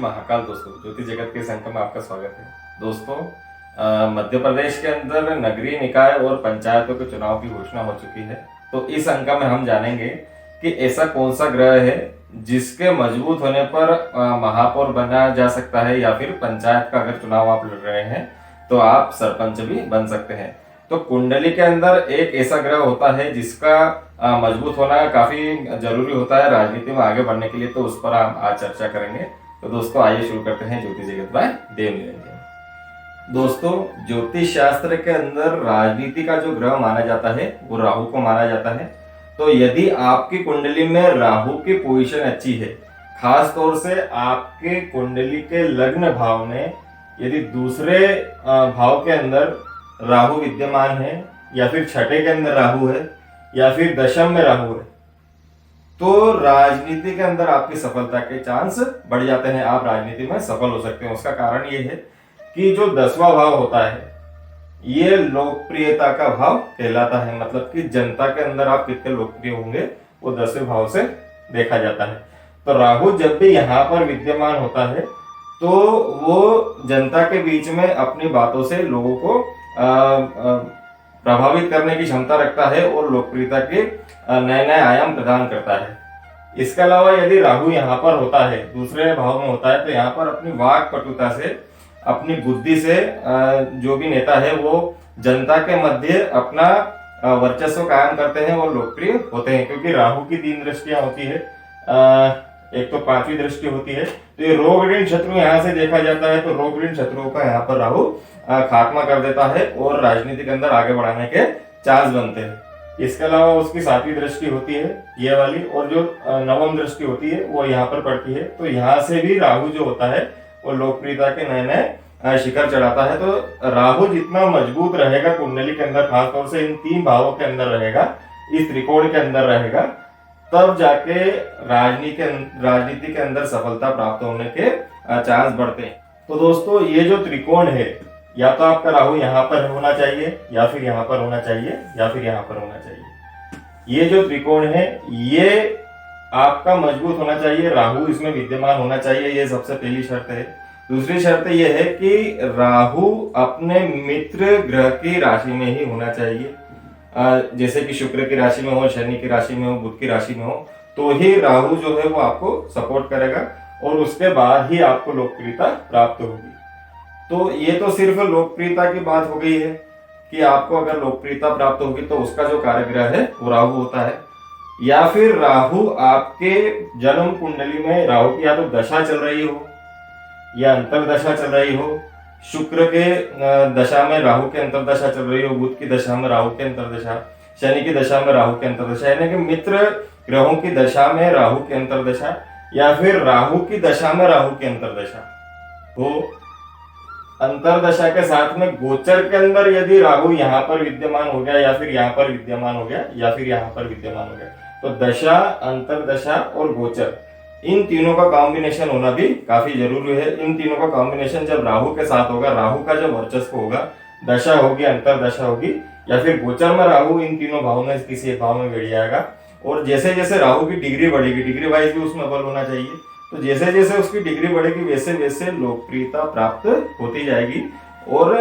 महाकाल दोस्तों, ज्योतिष जगत के इस अंक में आपका स्वागत है। दोस्तों, मध्य प्रदेश के अंदर नगरीय निकाय और पंचायतों के चुनाव की घोषणा हो चुकी है। तो इस अंक में हम जानेंगे कि ऐसा कौन सा ग्रह है जिसके मजबूत होने पर महापौर बना जा सकता है, या फिर पंचायत का अगर चुनाव आप लड़ रहे हैं तो आप सरपंच भी बन सकते हैं। तो कुंडली के अंदर एक ऐसा ग्रह होता है जिसका मजबूत होना काफी जरूरी होता है राजनीति में आगे बढ़ने के लिए। तो उस पर हम आज चर्चा करेंगे। तो दोस्तों, आइए शुरू करते हैं ज्योतिष जगत बाय देव निरंजन। दोस्तों, ज्योतिष शास्त्र के अंदर राजनीति का जो ग्रह माना जाता है वो राहु को माना जाता है। तो यदि आपकी कुंडली में राहु की पोजीशन अच्छी है, खास तौर से आपके कुंडली के लग्न भाव में यदि दूसरे भाव के अंदर राहु विद्यमान है, या फिर छठे के अंदर राहु है, या फिर दशम में राहु है, तो राजनीति के अंदर आपकी सफलता के चांस बढ़ जाते हैं। आप राजनीति में सफल हो सकते हैं। उसका कारण ये है कि जो 10वां भाव होता है ये लोकप्रियता का भाव कहलाता है। मतलब कि जनता के अंदर आप कितने लोकप्रिय होंगे वो 10वें भाव से देखा जाता है। तो राहु जब भी यहाँ पर विद्यमान होता है तो वो जनता के बीच में अपनी बातों से लोगों को प्रभावित करने की क्षमता रखता है और लोकप्रियता के नए नए आयाम प्रदान करता है। इसके अलावा यदि राहु यहाँ पर होता है, दूसरे भाव में होता है, तो यहाँ पर अपनी वाक पटुता से, अपनी बुद्धि से जो भी नेता है वो जनता के मध्य अपना वर्चस्व कायम करते हैं और लोकप्रिय होते हैं। क्योंकि राहु की 3 दृष्टियां होती है, एक तो 5वीं दृष्टि होती है। तो ये रोग ऋण शत्रु यहाँ से देखा जाता है, तो रोग ऋण शत्रुओं का यहाँ पर राहु खात्मा कर देता है और राजनीति के अंदर आगे बढ़ाने के चांस बनते हैं। इसके अलावा उसकी 7वीं दृष्टि होती है ये वाली, और जो 9वीं दृष्टि होती है वो यहाँ पर पड़ती है। तो यहाँ से भी राहु जो होता है वो लोकप्रियता के नए नए शिखर चढ़ाता है। तो राहु जितना मजबूत रहेगा कुंडली के अंदर, खासतौर से इन 3 भावों के अंदर रहेगा, इस त्रिकोण के अंदर रहेगा, तब जाके राजनीति के अंदर सफलता प्राप्त होने के चांस बढ़ते हैं। तो दोस्तों, ये जो त्रिकोण है, या तो आपका राहु यहाँ पर होना चाहिए, या फिर यहाँ पर होना चाहिए, या फिर यहाँ पर होना चाहिए। ये जो त्रिकोण है ये आपका मजबूत होना चाहिए, राहु इसमें विद्यमान होना चाहिए। ये सबसे पहली शर्त है। दूसरी शर्त यह है कि राहु अपने मित्र ग्रह की राशि में ही होना चाहिए। जैसे कि शुक्र की राशि में हो, शनि की राशि में हो, बुध की राशि में हो, तो ही राहु जो है वो आपको सपोर्ट करेगा और उसके बाद ही आपको लोकप्रियता प्राप्त होगी। तो ये तो सिर्फ लोकप्रियता की बात हो गई है कि आपको अगर लोकप्रियता प्राप्त होगी तो उसका जो कार्यग्रह है वो राहु होता है। या फिर राहु आपके जन्म कुंडली में, राहु की या तो दशा चल रही हो या अंतरदशा चल रही हो, शुक्र के दशा में राहु की अंतरदशा चल रही हो, बुध की दशा में राहु की अंतरदशा, शनि की दशा में राहु की अंतरदशा, यानी कि मित्र ग्रहों की दशा में राहु की अंतरदशा, या फिर राहु की दशा में राहु की अंतरदशा, तो अंतरदशा के साथ में गोचर के अंदर यदि राहु यहाँ पर विद्यमान हो गया, या फिर यहाँ पर विद्यमान हो गया, या फिर यहाँ पर विद्यमान हो गया, तो दशा, अंतरदशा और गोचर, इन तीनों का कॉम्बिनेशन होना भी काफी जरूरी है। इन तीनों का कॉम्बिनेशन जब राहु के साथ होगा, राहु का जब वर्चस्व होगा, दशा होगी, अंतरदशा होगी, या फिर गोचर में राहु इन तीनों भावों में किसी एक भाव में बढ़ जाएगा। और जैसे जैसे राहु की डिग्री बढ़ेगी, डिग्री वाइज भी उसमें बल होना चाहिए, तो जैसे जैसे उसकी डिग्री बढ़ेगी वैसे वैसे लोकप्रियता प्राप्त होती जाएगी और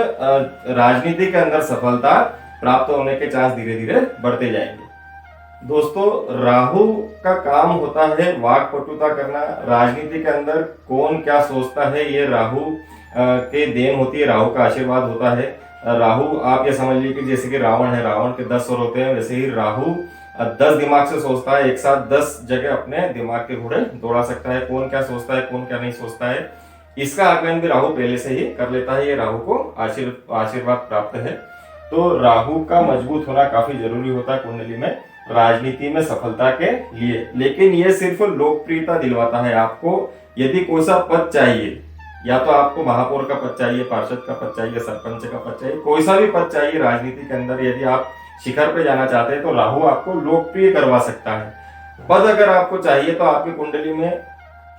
राजनीति के अंदर सफलता प्राप्त होने के चांस धीरे धीरे बढ़ते जाएंगे। दोस्तों, राहु का काम होता है वाक्पटुता करना। राजनीति के अंदर कौन क्या सोचता है ये राहु के देन होती है, राहु का आशीर्वाद होता है। राहु, आप ये समझ लीजिए कि जैसे कि रावण है, रावण के 10 सर होते हैं, वैसे ही राहु 10 दिमाग से सोचता है, एक साथ 10 जगह अपने दिमाग के घोड़े दौड़ा सकता है। कौन क्या सोचता है, कौन क्या नहीं सोचता है, इसका आकलन भी राहु पहले से ही कर लेता है। ये राहु को आशीर्वाद प्राप्त है। तो राहु का मजबूत होना काफी जरूरी होता है कुंडली में, राजनीति में सफलता के लिए। लेकिन ये सिर्फ लोकप्रियता दिलवाता है आपको। यदि कोई सा पद चाहिए, या तो आपको महापौर का पद चाहिए, पार्षद का पद चाहिए, सरपंच का पद चाहिए, कोई सा भी पद चाहिए राजनीति के अंदर, यदि आप शिखर पे जाना चाहते हैं तो राहु आपको लोकप्रिय करवा सकता है। पद अगर आपको चाहिए तो आपकी कुंडली में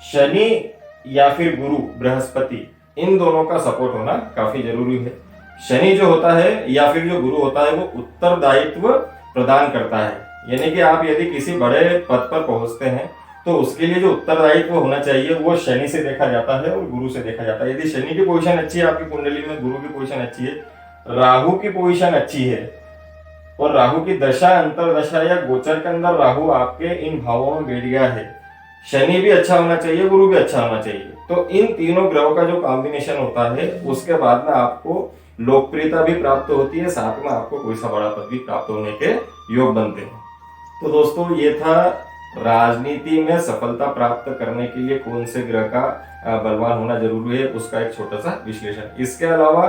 शनि या फिर गुरु, बृहस्पति, इन दोनों का सपोर्ट होना काफी जरूरी है। शनि जो होता है या फिर जो गुरु होता है वो उत्तरदायित्व प्रदान करता है, यानी कि आप यदि किसी बड़े पद पर पहुंचते हैं तो उसके लिए जो उत्तरदायित्व होना चाहिए वो शनि से देखा जाता है और गुरु से देखा जाता है। यदि शनि की पोजीशन अच्छी है आपकी कुंडली में, गुरु की पोजीशन अच्छी है, राहु की पोजीशन अच्छी है और राहु की दशा, अंतरदशा या गोचर के अंदर राहु आपके इन भावों में बैठ गया है, शनि भी अच्छा होना चाहिए, गुरु भी अच्छा होना चाहिए, तो इन तीनों ग्रहों का जो कॉम्बिनेशन होता है उसके बाद में आपको लोकप्रियता भी प्राप्त होती है, साथ में आपको कोई सा बड़ा पद भी प्राप्त होने के योग बनते हैं। तो दोस्तों ये था राजनीति में सफलता प्राप्त करने के लिए कौन से ग्रह का बलवान होना जरूरी है उसका एक छोटा सा विश्लेषण। इसके अलावा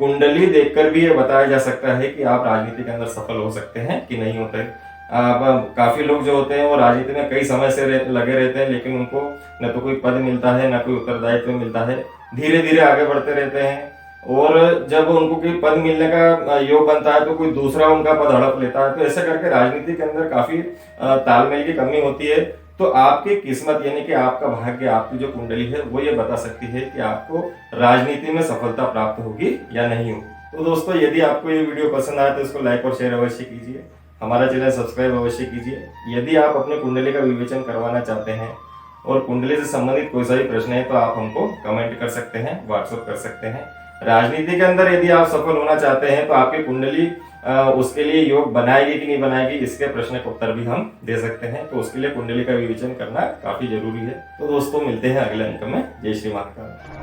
कुंडली देखकर भी ये बताया जा सकता है कि आप राजनीति के अंदर सफल हो सकते हैं कि नहीं होते। काफी लोग जो होते हैं वो राजनीति में कई समय से लगे रहते हैं, लेकिन उनको न तो कोई पद मिलता है, न कोई उत्तरदायित्व मिलता है, धीरे धीरे आगे बढ़ते रहते हैं और जब उनको कोई पद मिलने का योग बनता है तो कोई दूसरा उनका पद हड़प लेता है। तो ऐसे करके राजनीति के अंदर काफी तालमेल की कमी होती है। तो आपकी किस्मत यानी कि आपका भाग्य, आपकी जो कुंडली है वो ये बता सकती है कि आपको राजनीति में सफलता प्राप्त होगी या नहीं होगी। तो दोस्तों यदि आपको ये वीडियो पसंद आया तो इसको लाइक और शेयर अवश्य कीजिए, हमारा चैनल सब्सक्राइब अवश्य कीजिए। यदि आप अपने कुंडली का विवेचन करवाना चाहते हैं और कुंडली से संबंधित कोई सा भी प्रश्न है तो आप हमको कमेंट कर सकते हैं, व्हाट्सएप कर सकते हैं। राजनीति के अंदर यदि आप सफल होना चाहते हैं तो आपकी कुंडली उसके लिए योग बनाएगी कि नहीं बनाएगी, इसके प्रश्न का उत्तर भी हम दे सकते हैं। तो उसके लिए कुंडली का विवेचन करना काफी जरूरी है। तो दोस्तों मिलते हैं अगले अंक में। जय श्री महाकाल।